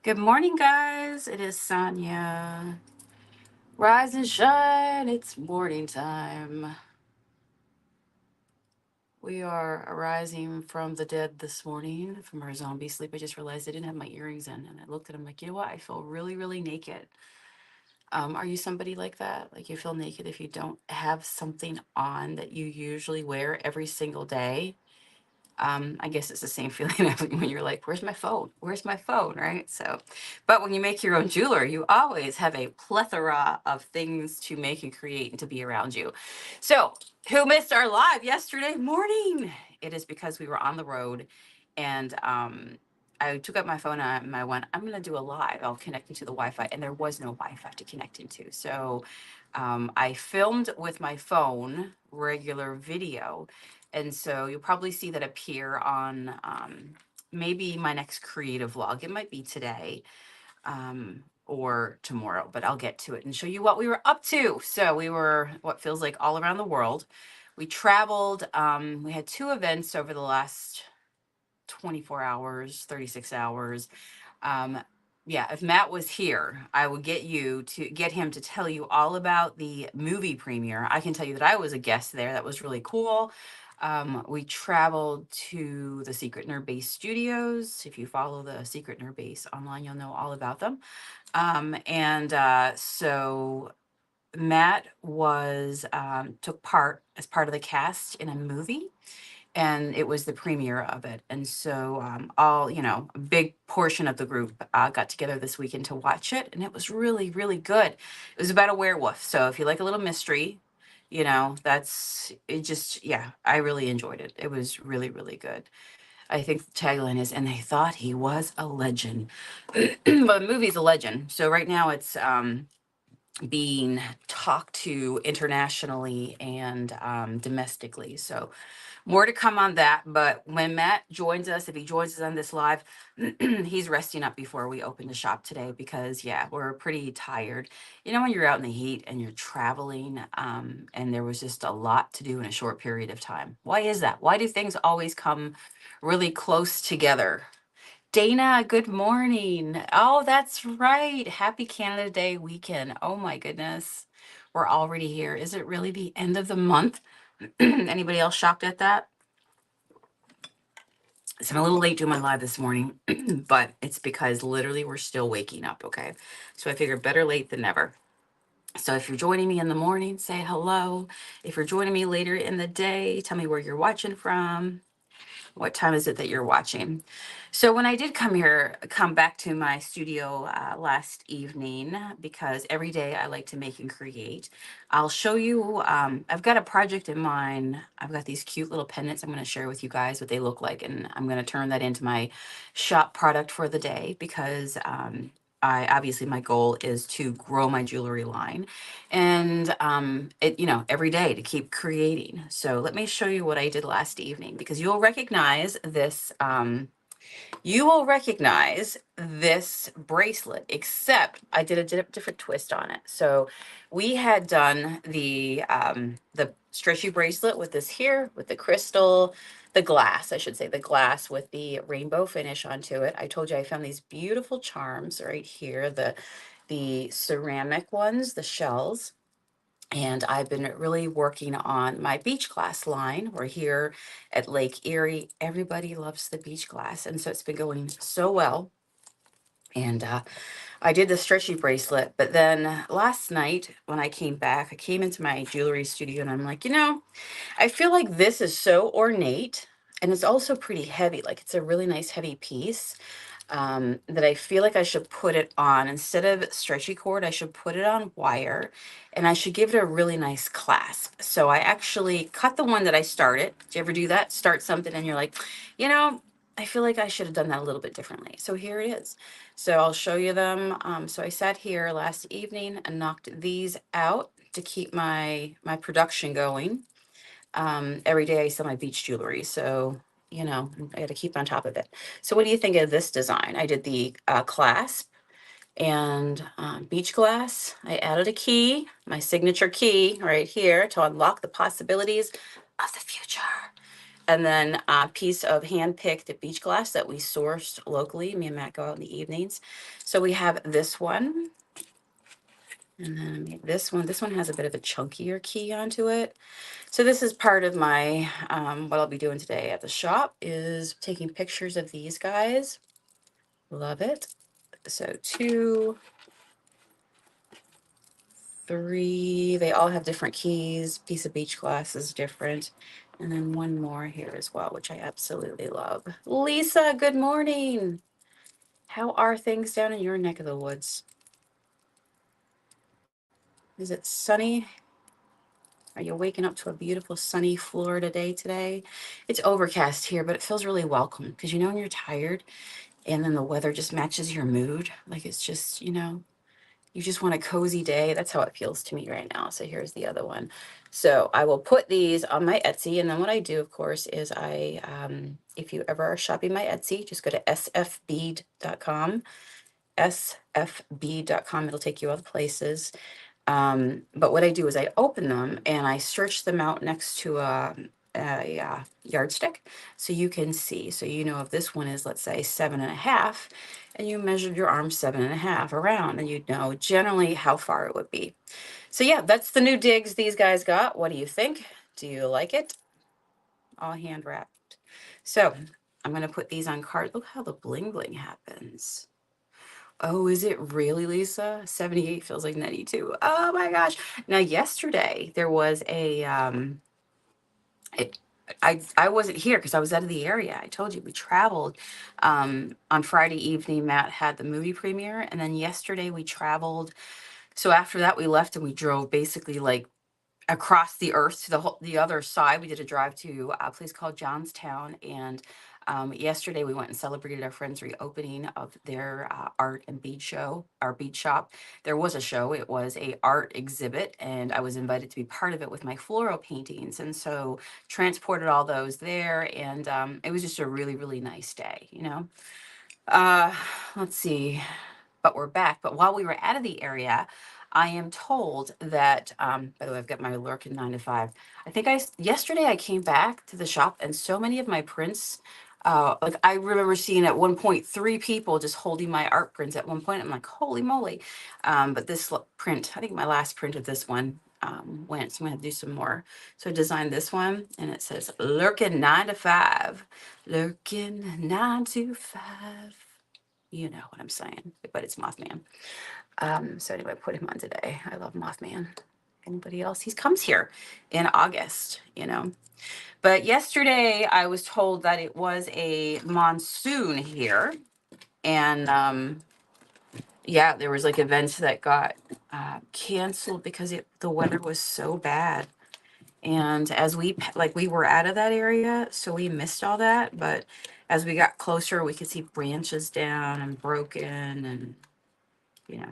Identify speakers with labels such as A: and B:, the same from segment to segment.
A: Good morning, guys. It is Sonia. Rise and shine. It's morning time. We are arising from the dead this morning from our zombie sleep. I just realized I didn't have my earrings in, and I looked at them like, you know what? I feel really, really naked. Are you somebody like that? Like you feel naked if you don't have something on that you usually wear every single day? I guess it's the same feeling when you're like, where's my phone? Where's my phone? Right. So, but when you make your own jewelry, you always have a plethora of things to make and create and to be around you. So, who missed our live yesterday morning? It is because we were on the road and, I took out my phone and I went, I'm going to do a live. I'll connect into the Wi Fi. And there was no Wi Fi to connect into. So I filmed with my phone regular video, and so you'll probably see that appear on maybe my next creative vlog. It might be today or tomorrow, but I'll get to it and show you what we were up to. So we were what feels like all around the world. We traveled. We had two events over the last 24 hours, 36 hours. Um, yeah, if Matt was here, I would get him to tell you all about the movie premiere. I can tell you that I was a guest there. That was really cool. We traveled to the Secret Nerd Base Studios. If you follow the Secret Nerd Base online, you'll know all about them. So Matt was took part as part of the cast in a movie, and it was the premiere of it. And so a big portion of the group got together this weekend to watch it, and it was really, really good. It was about a werewolf. So if you like a little mystery, that's it. Just yeah, I really enjoyed it. It was really, really good. I think the tagline is, and they thought he was a legend. But the movie's a legend. So right now it's being talked to internationally and domestically. So more to come on that. But when Matt joins us, if he joins us on this live, he's resting up before we open the shop today because, yeah, we're pretty tired. When you're out in the heat and you're traveling, and there was just a lot to do in a short period of time. Why is that? Why do things always come really close together? Dana, good morning. Oh, that's right. Happy Canada Day weekend. Oh my goodness. We're already here. Is it really the end of the month? Anybody else shocked at that? So I'm a little late doing my live this morning, but it's because literally we're still waking up, okay? So I figured better late than never. So if you're joining me in the morning, say hello. If you're joining me later in the day, tell me where you're watching from. What time is it that you're watching? So when I did come back to my studio last evening, because every day I like to make and create, I'll show you. I've got a project in mind. I've got these cute little pendants I'm going to share with you guys what they look like, and I'm going to turn that into my shop product for the day because I obviously my goal is to grow my jewelry line and every day to keep creating. So let me show you what I did last evening because you will recognize this bracelet, except I did a different twist on it. So we had done the stretchy bracelet with this here, with the crystal, the glass, I should say, the glass with the rainbow finish onto it. I told you I found these beautiful charms right here, the ceramic ones, the shells. And I've been really working on my beach glass line. We're here at Lake Erie. Everybody loves the beach glass. And so it's been going so well. And I did the stretchy bracelet. But then last night when I came back, I came into my jewelry studio and I'm like, I feel like this is so ornate and it's also pretty heavy. Like it's a really nice heavy piece that I feel like I should put it on instead of stretchy cord. I should put it on wire, and I should give it a really nice clasp. So I actually cut the one that I started. Did you ever do that? Start something and you're like, you know, I feel like I should have done that a little bit differently. So here it is. So I'll show you them. So I sat here last evening and knocked these out to keep my production going. Every day I sell my beach jewelry, so I got to keep on top of it. So what do you think of this design? I did the clasp and beach glass. I added a key, my signature key right here to unlock the possibilities of the future. and then a piece of hand-picked beach glass that we sourced locally. Me and Matt go out in the evenings. So we have this one. And then this one. This one has a bit of a chunkier key onto it. So this is part of my, what I'll be doing today at the shop is taking pictures of these guys. Love it. So 2, 3, they all have different keys. Piece of beach glass is different. And then one more here as well, which I absolutely love. Lisa, good morning. How are things down in your neck of the woods? Is it sunny? Are you waking up to a beautiful sunny Florida day today? It's overcast here, but it feels really welcome because you know when you're tired and then the weather just matches your mood. Like it's just, you just want a cozy day. That's how it feels to me right now. So here's the other one. So I will put these on my Etsy. And then what I do, of course, is if you ever are shopping my Etsy, just go to sfbead.com, sfbead.com. It'll take you other places. But what I do is I open them and I stretch them out next to a yardstick so you can see. So you know if this one is, let's say, 7.5, and you measured your arm 7.5 around, and you'd know generally how far it would be. So yeah, that's the new digs these guys got. What do you think? Do you like it? All hand wrapped. So I'm gonna put these on cards. Look how the bling bling happens. Oh, is it really, Lisa? 78 feels like 92. Oh my gosh. Now, yesterday there was it, I wasn't here because I was out of the area. I told you we traveled. On Friday evening, Matt had the movie premiere, and then yesterday we traveled. So after that, we left and we drove basically like across the earth to the other side. We did a drive to a place called Johnstown, and yesterday we went and celebrated our friend's reopening of their art and bead show, our bead shop. There was a show; it was a art exhibit, and I was invited to be part of it with my floral paintings, and so transported all those there, and it was just a really, really nice day. Uh, let's see, but we're back. But while we were out of the area, I am told that, by the way, I've got my Lurkin 9 to 5. I think yesterday I came back to the shop and so many of my prints, like I remember seeing at one point 3 people just holding my art prints at one point. I'm like, holy moly. But this print, I think my last print of this one went, so I'm gonna do some more. So I designed this one and it says Lurkin 9 to 5. Lurkin 9 to 5. You know what I'm saying, but it's Mothman. So anyway, I put him on today. I love Mothman. Anybody else? He comes here in August. But yesterday I was told that it was a monsoon here. And yeah, there was like events that got canceled because the weather was so bad. And as we were out of that area, so we missed all that. But as we got closer, we could see branches down and broken, and you know,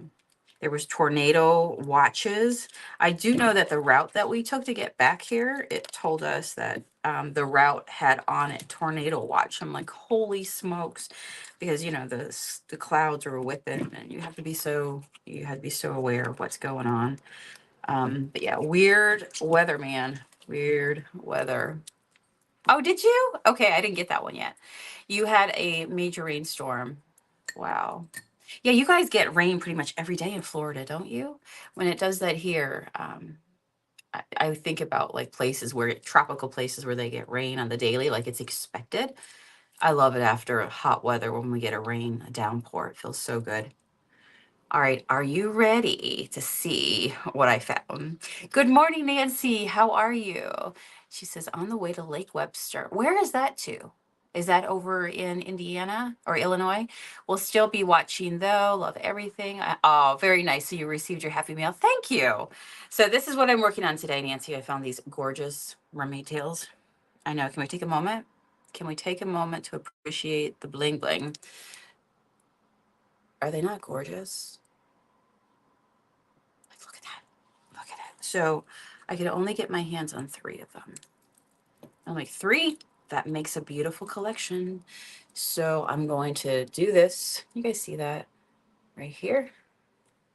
A: there was tornado watches. I do know that the route that we took to get back here, it told us that the route had on it tornado watch. I'm like, holy smokes, because the clouds are whipping, and you had to be so aware of what's going on. But yeah, weird weather, man. Weird weather. Oh, did you? Okay, I didn't get that one yet. You had a major rainstorm. Wow. Yeah, you guys get rain pretty much every day in Florida, don't you? When it does that here, I think about like tropical places where they get rain on the daily, like it's expected. I love it after a hot weather when we get a downpour. It feels so good. All right, are you ready to see what I found? Good morning, Nancy. How are you? She says, on the way to Lake Webster. Where is that to? Is that over in Indiana or Illinois? We'll still be watching though. Love everything. Oh, very nice. So you received your happy mail. Thank you. So this is what I'm working on today, Nancy. I found these gorgeous mermaid tails. I know. Can we take a moment? Can we take a moment to appreciate the bling bling? Are they not gorgeous? Look at that. Look at it. So I could only get my hands on 3 of them. I'm like, 3? That makes a beautiful collection. So I'm going to do this. You guys see that right here?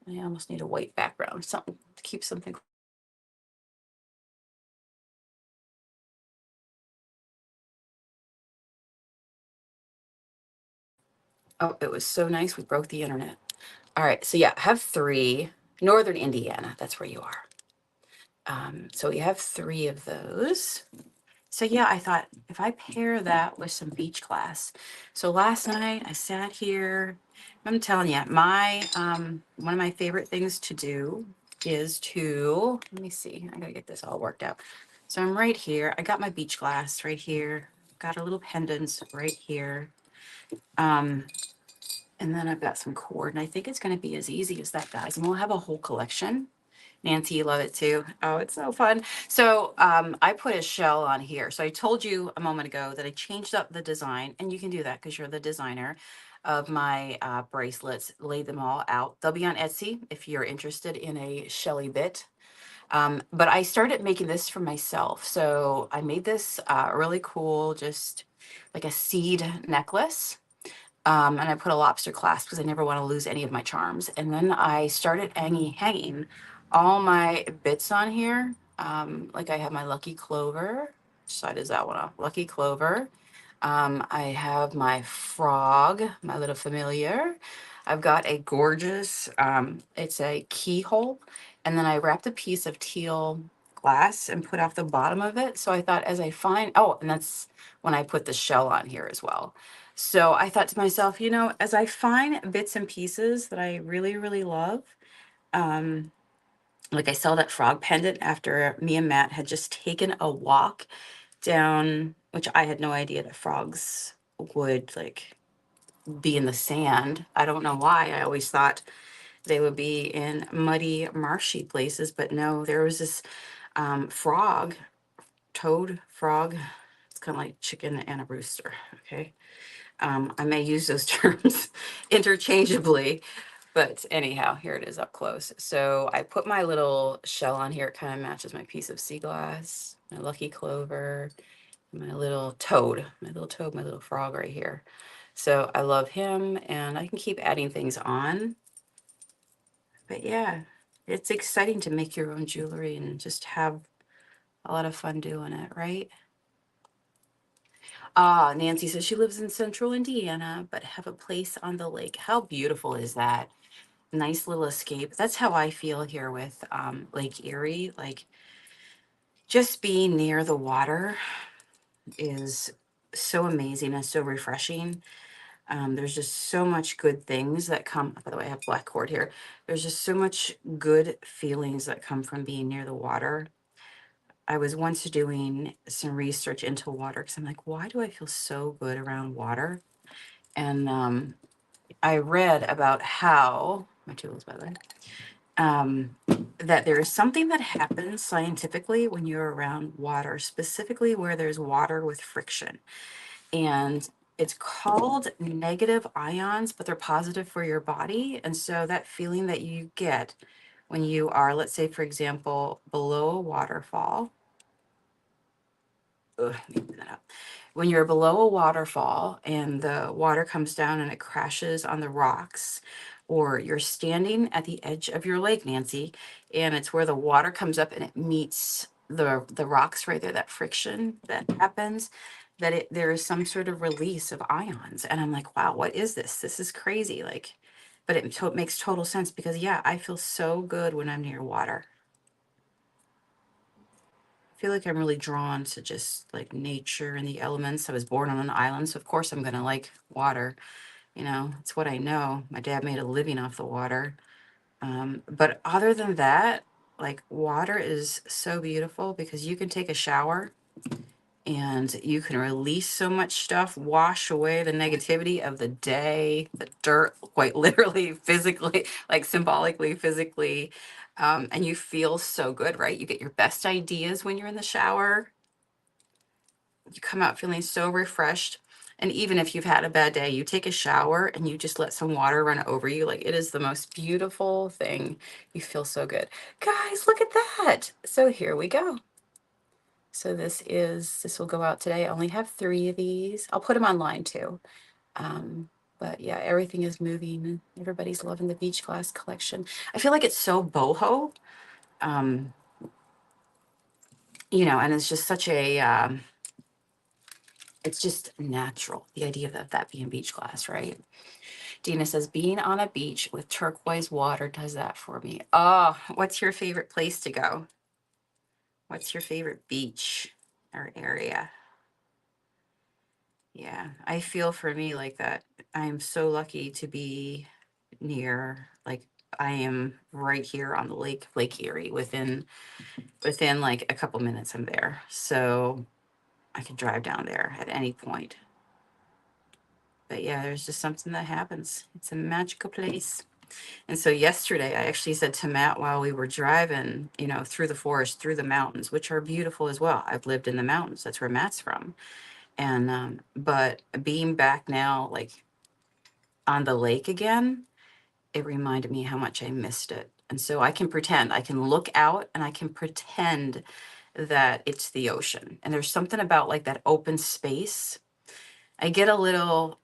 A: I almost need a white background, something to keep something. Oh, it was so nice. We broke the internet. All right. So yeah, I have 3. Northern Indiana. That's where you are. So we have 3 of those. So yeah, I thought if I pair that with some beach glass. So last night I sat here. I'm telling you, my one of my favorite things to do is to, let me see. I gotta get this all worked out. So I'm right here. I got my beach glass right here. Got a little pendants right here. And then I've got some cord, and I think it's going to be as easy as that, guys. And we'll have a whole collection. Nancy, you love it too. Oh, it's so fun. So I put a shell on here. So I told you a moment ago that I changed up the design, and you can do that because you're the designer of my bracelets. Lay them all out. They'll be on Etsy if you're interested in a shelly bit. But I started making this for myself. So I made this really cool, just like a seed necklace. And I put a lobster clasp because I never want to lose any of my charms. And then I started hanging all my bits on here. Like I have my lucky clover. Which side is that one off? Lucky clover. I have my frog, my little familiar. I've got a gorgeous, it's a keyhole. And then I wrapped a piece of teal glass and put off the bottom of it. So I thought as I find, oh, and that's when I put the shell on here as well. So I thought to myself, as I find bits and pieces that I really, really love, like I saw that frog pendant after me and Matt had just taken a walk down, which I had no idea that frogs would like be in the sand. I don't know why. I always thought they would be in muddy, marshy places, but no, there was this frog, toad frog. It's kind of like chicken and a rooster. Okay. I may use those terms interchangeably, but anyhow, here it is up close. So I put my little shell on here. It kind of matches my piece of sea glass, my lucky clover, my little toad, my little frog right here. So I love him, and I can keep adding things on. But yeah, it's exciting to make your own jewelry and just have a lot of fun doing it, right? Nancy says she lives in central Indiana, but have a place on the lake. How beautiful is that? Nice little escape. That's how I feel here with Lake Erie. Like just being near the water is so amazing and so refreshing. There's just so much good things that come. By the way, I have black cord here. There's just so much good feelings that come from being near the water. I was once doing some research into water because I'm like, why do I feel so good around water? And I read about how, my tools, by the way, that there is something that happens scientifically when you're around water, specifically where there's water with friction. And it's called negative ions, but they're positive for your body. And so that feeling that you get when you are, let's say, for example, below a waterfall, when you're below a waterfall and the water comes down and it crashes on the rocks, or you're standing at the edge of your lake, Nancy, and it's where the water comes up and it meets the rocks right there, that friction that happens, there is some sort of release of ions. And I'm like, wow, what is this? This is crazy. Like, but it makes total sense because yeah, I feel so good when I'm near water. Feel like I'm really drawn to just like nature and the elements. I was born on an island, so of course I'm gonna like water. It's what I know. My dad made a living off the water. But other than that, like water is so beautiful because you can take a shower and you can release so much stuff, wash away the negativity of the day, the dirt, quite literally, physically, like symbolically, physically. And you feel so good, right? You get your best ideas when you're in the shower. You come out feeling so refreshed. And even if you've had a bad day, you take a shower and you just let some water run over you. Like it is the most beautiful thing. You feel so good. Guys, look at that. So here we go. So this will go out today. I only have 3 of these. I'll put them online too. But yeah, everything is moving. Everybody's loving the beach glass collection. I feel like it's so boho. Um, and it's just such a It's just natural, the idea of that being beach glass, right? Dina says, being on a beach with turquoise water does that for me. Oh, what's your favorite place to go? What's your favorite beach or area? Yeah, I feel for me like that. I am so lucky to be near, like, I am right here on the lake, Lake Erie, within like a couple minutes I'm there. So I could drive down there at any point. But yeah, there's just something that happens. It's a magical place. And so yesterday, I actually said to Matt while we were driving, through the forest, through the mountains, which are beautiful as well. I've lived in the mountains. That's where Matt's from. And, but being back now, like on the lake again, it reminded me how much I missed it. And so I can look out and I can pretend that it's the ocean. And there's something about like that open space. I get a little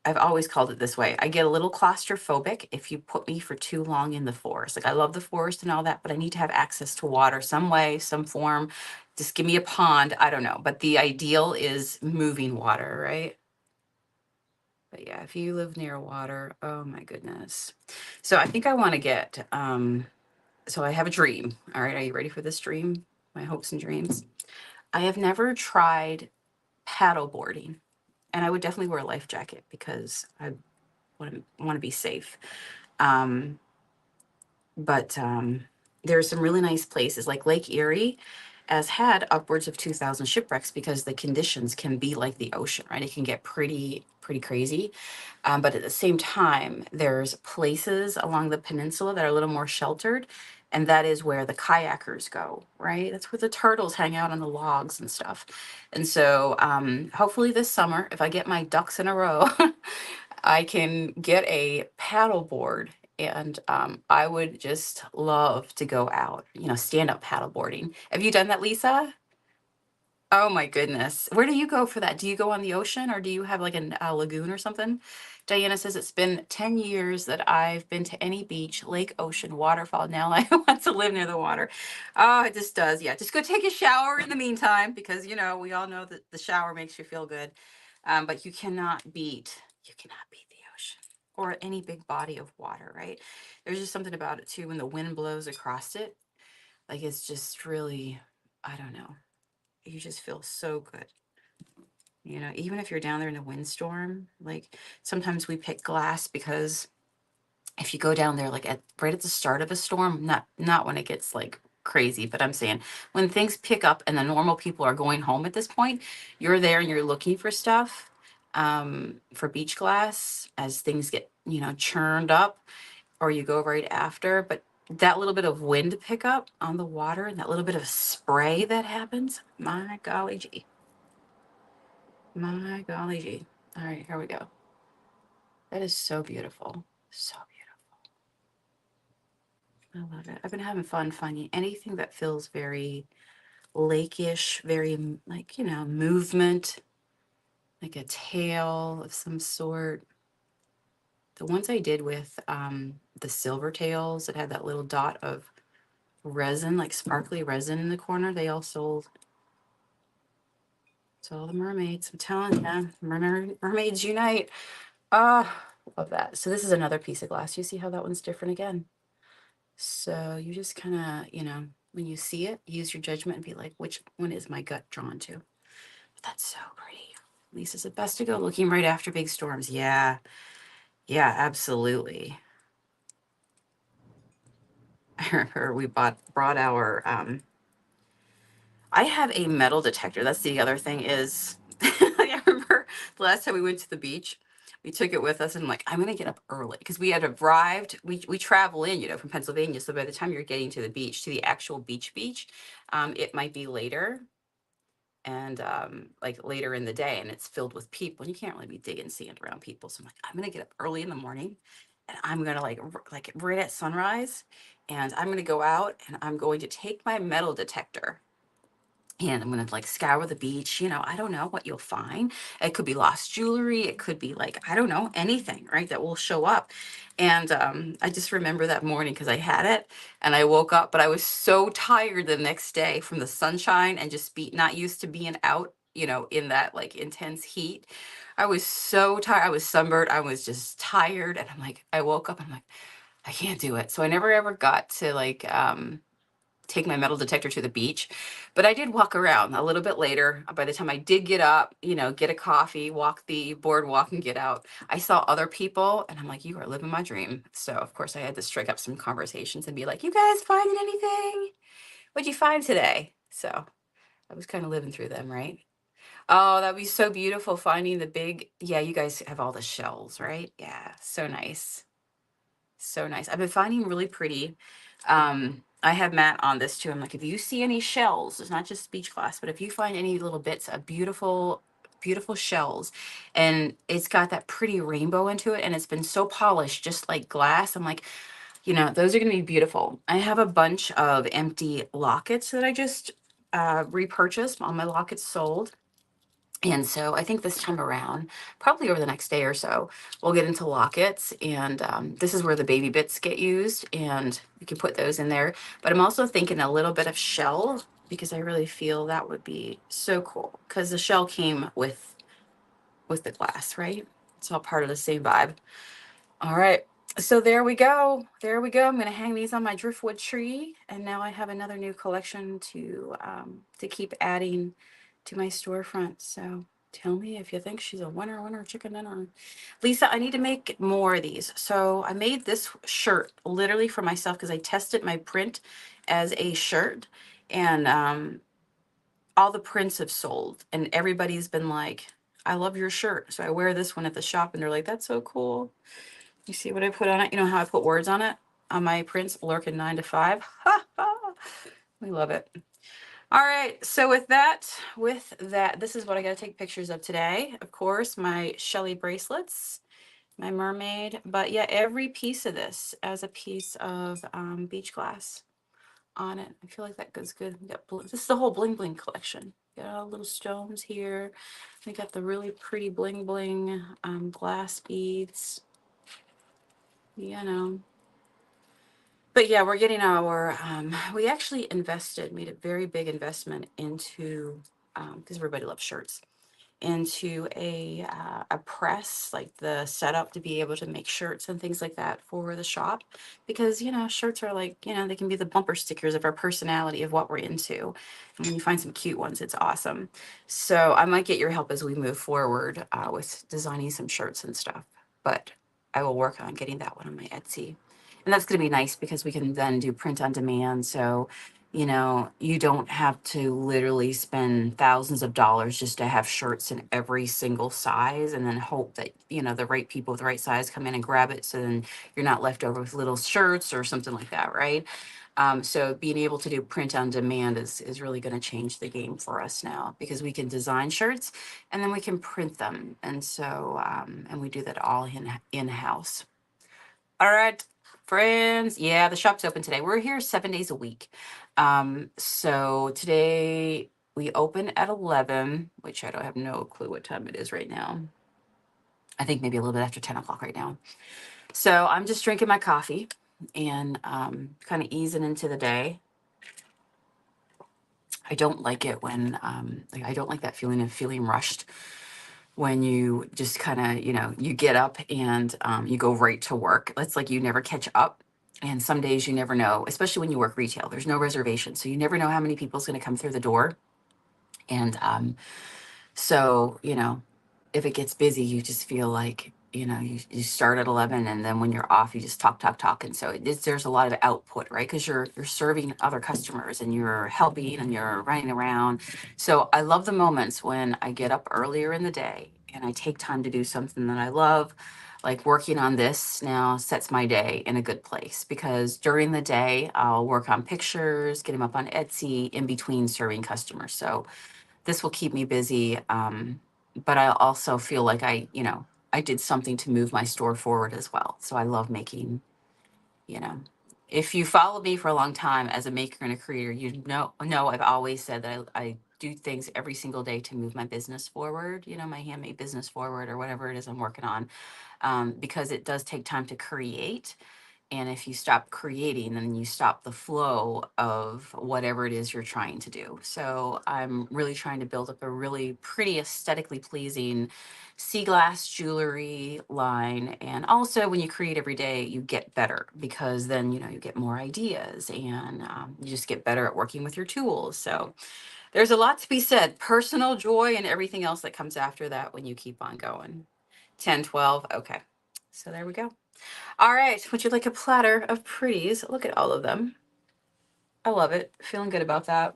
A: I've always called it this way. I get a little claustrophobic if you put me for too long in the forest. Like I love the forest and all that, but I need to have access to water some way, some form. Just give me a pond. I don't know. But the ideal is moving water, right? But yeah, if you live near water, oh my goodness. So I think I want to get so I have a dream. All right, are you ready for this dream? My hopes and dreams. I have never tried paddle boarding, and I would definitely wear a life jacket because I want to be safe. Um, but there's some really nice places like Lake Erie has had upwards of 2,000 shipwrecks because the conditions can be like the ocean, right? It can get pretty crazy. But at the same time, there's places along the peninsula that are a little more sheltered. And that is where the kayakers go, right? That's where the turtles hang out on the logs and stuff. And so hopefully this summer, if I get my ducks in a row, I can get a paddle board and I would just love to go out, stand up paddle boarding. Have you done that, Lisa? Oh my goodness. Where do you go for that? Do you go on the ocean or do you have like a lagoon or something? Diana says it's been 10 years that I've been to any beach, lake, ocean, waterfall. Now I want to live near the water. Oh, it just does. Yeah. Just go take a shower in the meantime because, we all know that the shower makes you feel good. But you cannot beat the ocean or any big body of water, right? There's just something about it too when the wind blows across it. Like it's just really, I don't know, you just feel so good. Even if you're down there in a windstorm, like sometimes we pick glass because if you go down there like right at the start of a storm, not when it gets like crazy, but I'm saying when things pick up and the normal people are going home at this point, you're there and you're looking for stuff for beach glass as things get, churned up, or you go right after. But that little bit of wind pickup on the water and that little bit of spray that happens, my golly gee. My golly gee. All right, here we go. That is so beautiful. So beautiful. I love it. I've been having fun finding anything that feels very lake-ish, very like, movement, like a tail of some sort. The ones I did with the silver tails that had that little dot of resin, like sparkly resin in the corner, they all sold. It's all the mermaids. I'm telling you, mermaids unite. Ah, love that. So this is another piece of glass. You see how that one's different again? So you just kind of, when you see it, use your judgment and be like, which one is my gut drawn to? But that's so pretty. Lisa said, best to go looking right after big storms. Yeah. Yeah, absolutely. I remember we brought our I have a metal detector. That's the other thing is I remember the last time we went to the beach, we took it with us and I'm like, I'm gonna get up early because we had arrived. We travel in, from Pennsylvania. So by the time you're getting to the beach, to the actual beach, it might be later and like later in the day and it's filled with people. And you can't really be digging sand around people. So I'm like, I'm gonna get up early in the morning and I'm gonna like right at sunrise and I'm gonna go out and I'm going to take my metal detector and I'm gonna like scour the beach. I don't know what you'll find. It could be lost jewelry. It could be like, I don't know, anything, right? That will show up. And I just remember that morning because I had it and I woke up, but I was so tired the next day from the sunshine and just not used to being out in that like intense heat. I was so tired. I was sunburned. I was just tired. And I'm like, I woke up, I'm like, I can't do it. So I never ever got to like take my metal detector to the beach. But I did walk around a little bit later. By the time I did get up, get a coffee, walk the boardwalk and get out, I saw other people and I'm like, you are living my dream. So of course I had to strike up some conversations and be like, you guys finding anything? What'd you find today? So I was kind of living through them, right? Oh, that'd be so beautiful finding the big, yeah, you guys have all the shells, right? Yeah, so nice. So nice. I've been finding really pretty. I have Matt on this too. I'm like, if you see any shells, it's not just beach glass, but if you find any little bits of beautiful, beautiful shells, and it's got that pretty rainbow into it, and it's been so polished, just like glass. I'm like, those are going to be beautiful. I have a bunch of empty lockets that I just repurchased. All my lockets sold. And so I think this time around, probably over the next day or so, we'll get into lockets. And this is where the baby bits get used. And you can put those in there. But I'm also thinking a little bit of shell because I really feel that would be so cool. Because the shell came with the glass, right? It's all part of the same vibe. All right. So there we go. There we go. I'm going to hang these on my driftwood tree. And now I have another new collection to keep adding to my storefront. So tell me if you think she's a winner, chicken dinner. Lisa, I need to make more of these. So I made this shirt literally for myself because I tested my print as a shirt. And all the prints have sold. And everybody's been like, I love your shirt. So I wear this one at the shop and they're like, that's so cool. You see what I put on it? You know how I put words on it? On my prints, lurking 9 to 5. We love it. All right. So with that, this is what I got to take pictures of today. Of course, my Shelly bracelets, my mermaid. But yeah, every piece of this as a piece of beach glass on it. I feel like that goes good. We got this is the whole bling bling collection. Got all little stones here. We got the really pretty bling bling glass beads. But yeah, we're getting we actually made a very big investment into, because everybody loves shirts, into a press, like the setup to be able to make shirts and things like that for the shop. Because, shirts are like, they can be the bumper stickers of our personality, of what we're into. And when you find some cute ones, it's awesome. So I might get your help as we move forward with designing some shirts and stuff. But I will work on getting that one on my Etsy. And that's going to be nice because we can then do print on demand. So, you don't have to literally spend thousands of dollars just to have shirts in every single size and then hope that, the right people with the right size come in and grab it. So then you're not left over with little shirts or something like that, right? So being able to do print on demand is really going to change the game for us now because we can design shirts and then we can print them. And so, and we do that all in-house. All right, friends. Yeah, the shop's open today. We're here 7 days a week. So today we open at 11, which I don't have no clue what time it is right now. I think maybe a little bit after 10 o'clock right now. So I'm just drinking my coffee and kind of easing into the day. I don't like it when, I don't like that feeling of feeling rushed when you just kind of, you get up and you go right to work. It's like you never catch up. And some days you never know, especially when you work retail, there's no reservation. So you never know how many people's going to come through the door. And so, if it gets busy, you just feel like, you start at 11 and then when you're off, you just talk. And so there's a lot of output, right? Because you're serving other customers and you're helping and you're running around. So I love the moments when I get up earlier in the day and I take time to do something that I love. Like working on this now sets my day in a good place because during the day I'll work on pictures, get them up on Etsy in between serving customers. So this will keep me busy. But I also feel like I did something to move my store forward as well. So I love making, you know, if you follow me for a long time as a maker and a creator, know I've always said that I do things every single day to move my business forward, my handmade business forward or whatever it is I'm working on, because it does take time to create. And if you stop creating, then you stop the flow of whatever it is you're trying to do. So I'm really trying to build up a really pretty aesthetically pleasing sea glass jewelry line. And also when you create every day, you get better because then, you get more ideas and you just get better at working with your tools. So there's a lot to be said, personal joy and everything else that comes after that when you keep on going. 10, 12. Okay. So there we go. All right. Would you like a platter of pretties? Look at all of them. I love it. Feeling good about that.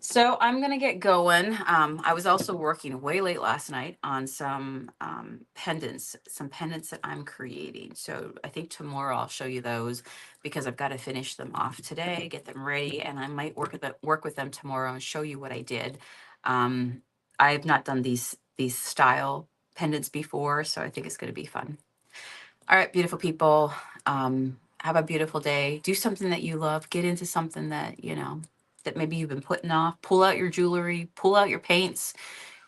A: So I'm going to get going. I was also working way late last night on some pendants, that I'm creating. So I think tomorrow I'll show you those because I've got to finish them off today, get them ready, and I might work with them tomorrow and show you what I did. I have not done these style pendants before, so I think it's going to be fun. All right, beautiful people. Have a beautiful day. Do something that you love. Get into something that, that maybe you've been putting off. Pull out your jewelry, pull out your paints.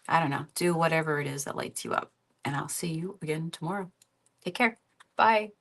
A: I don't know. Do whatever it is that lights you up. And I'll see you again tomorrow. Take care. Bye.